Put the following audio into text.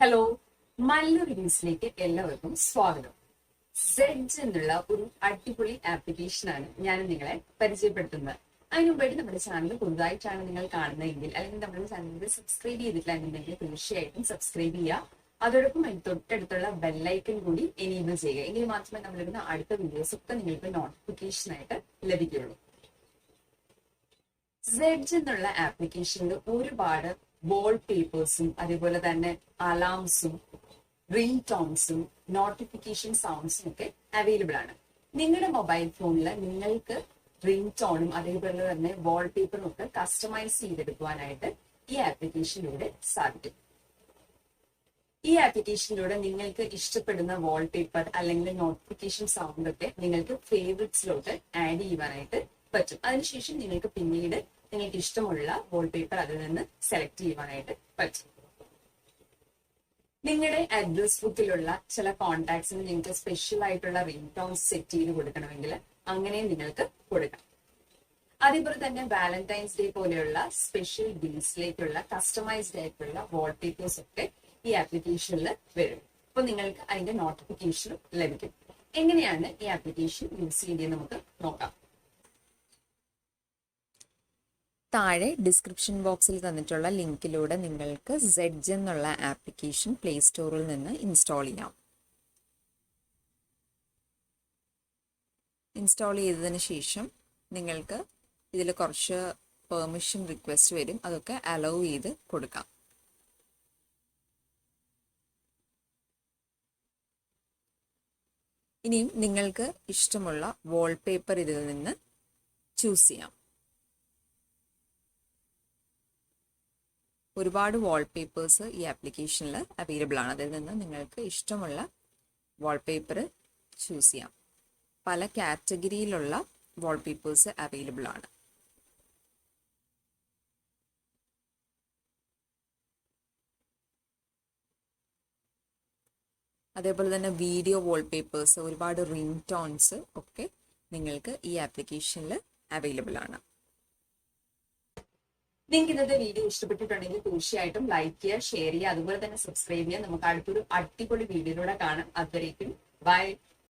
Hello, Mallu റിവ്യൂസിലേക്ക് എല്ലാവർക്കും സ്വാഗതം. Sedge എന്നുള്ള ഒരു അടിപൊളി ആപ്ലിക്കേഷനാണ് ഞാൻ നിങ്ങളെ പരിചയപ്പെടുത്തുന്നത്. അതിനു മുമ്പായിട്ട് നമ്മുടെ ചാനൽ പുതുതായിട്ടാണ് നിങ്ങൾ കാണുന്നതെങ്കിൽ അല്ലെങ്കിൽ നമ്മുടെ ചാനൽ സബ്സ്ക്രൈബ് ചെയ്തിട്ടില്ല എന്നുണ്ടെങ്കിൽ തീർച്ചയായിട്ടും സബ്സ്ക്രൈബ് ചെയ്യുക. അതോടൊപ്പം അതിന് തൊട്ടടുത്തുള്ള ബെല്ലൈക്കൺ കൂടി എനേബിൾ ചെയ്യുക. എങ്കിൽ മാത്രമേ നമ്മളിടുന്ന അടുത്ത വീഡിയോസ് ഒക്കെ നിങ്ങൾക്ക് നോട്ടിഫിക്കേഷൻ ആയിട്ട് ലഭിക്കുകയുള്ളൂ. സെഡ്ജ് എന്നുള്ള ആപ്ലിക്കേഷനിൽ ഒരുപാട് വാൾപേപ്പേഴ്സും അതേപോലെ തന്നെ അലാംസും റിംഗ്ടോൺസും നോട്ടിഫിക്കേഷൻ സൗണ്ട്സും ഒക്കെ അവൈലബിൾ ആണ്. നിങ്ങളുടെ മൊബൈൽ ഫോണിൽ നിങ്ങൾക്ക് റിംഗ്ടോണും അതേപോലെ തന്നെ വാൾപേപ്പറും ഒക്കെ കസ്റ്റമൈസ് ചെയ്തെടുക്കുവാനായിട്ട് ഈ ആപ്ലിക്കേഷനിലൂടെ സാധിക്കും. ഈ ആപ്ലിക്കേഷനിലൂടെ നിങ്ങൾക്ക് ഇഷ്ടപ്പെടുന്ന വാൾപേപ്പർ അല്ലെങ്കിൽ നോട്ടിഫിക്കേഷൻ സൗണ്ട് ഒക്കെ നിങ്ങൾക്ക് ഫേവറേറ്റ്സിലോട്ട് ആഡ് ചെയ്യുവാനായിട്ട് പറ്റും. അതിനുശേഷം നിങ്ങൾക്ക് പിന്നീട് നിങ്ങൾക്ക് ഇഷ്ടമുള്ള വാൾപേപ്പർ അതിൽ നിന്ന് സെലക്ട് ചെയ്യുവാനായിട്ട് പറ്റും. നിങ്ങളുടെ അഡ്രസ് ബുക്കിലുള്ള ചില കോൺടാക്ട്സിന് നിങ്ങൾക്ക് സ്പെഷ്യൽ ആയിട്ടുള്ള റിംഗ്ടോൺസ് സെറ്റ് ചെയ്ത് കൊടുക്കണമെങ്കിൽ അങ്ങനെ നിങ്ങൾക്ക് കൊടുക്കാം. അതേപോലെ തന്നെ വാലന്റൈൻസ് ഡേ പോലെയുള്ള സ്പെഷ്യൽ ഡേയ്സിലേക്കുള്ള കസ്റ്റമൈസ്ഡ് ആയിട്ടുള്ള വാൾപേപ്പേഴ്സ് ഒക്കെ ഈ ആപ്ലിക്കേഷനിൽ വരും. അപ്പൊ നിങ്ങൾക്ക് അതിന്റെ നോട്ടിഫിക്കേഷനും ലഭിക്കും. എങ്ങനെയാണ് ഈ ആപ്ലിക്കേഷൻ യൂസ് ചെയ്യേണ്ടത് നമുക്ക് നോക്കാം. താഴെ ഡിസ്ക്രിപ്ഷൻ ബോക്സിൽ തന്നിട്ടുള്ള ലിങ്കിലൂടെ നിങ്ങൾക്ക് ZEDGE എന്നുള്ള ആപ്ലിക്കേഷൻ പ്ലേ സ്റ്റോറിൽ നിന്ന് ഇൻസ്റ്റാൾ ചെയ്യാം. ഇൻസ്റ്റാൾ ചെയ്തതിന് ശേഷം നിങ്ങൾക്ക് ഇതിൽ കുറച്ച് പെർമിഷൻ റിക്വസ്റ്റ് വരും. അതൊക്കെ അലൗ ചെയ്ത് കൊടുക്കാം. ഇനിയും നിങ്ങൾക്ക് ഇഷ്ടമുള്ള വാൾപേപ്പർ ഇതിൽ നിന്ന് ചൂസ് ചെയ്യാം. ഒരുപാട് വാൾപേപ്പേഴ്സ് ഈ ആപ്ലിക്കേഷനിൽ അവൈലബിൾ ആണ്. അതിൽ നിന്ന് നിങ്ങൾക്ക് ഇഷ്ടമുള്ള വാൾപേപ്പർ ചൂസ് ചെയ്യാം. പല കാറ്റഗറിയിലുള്ള വാൾപേപ്പേഴ്സ് അവൈലബിൾ ആണ്. അതേപോലെ തന്നെ വീഡിയോ വാൾപേപ്പേഴ്സ്, ഒരുപാട് റിംഗ്ടോൺസ് ഒക്കെ നിങ്ങൾക്ക് ഈ ആപ്ലിക്കേഷനിൽ അവൈലബിൾ ആണ്. നിങ്ങൾക്ക് ഇന്നത്തെ വീഡിയോ ഇഷ്ടപ്പെട്ടിട്ടുണ്ടെങ്കിൽ തീർച്ചയായിട്ടും ലൈക്ക് ചെയ്യുക, ഷെയർ ചെയ്യുക, അതുപോലെ തന്നെ സബ്സ്ക്രൈബ് ചെയ്യുക. നമുക്ക് അടുത്തൊരു അടിപൊളി വീഡിയോയിലൂടെ കാണാം. അതുവരേക്കും ബൈ.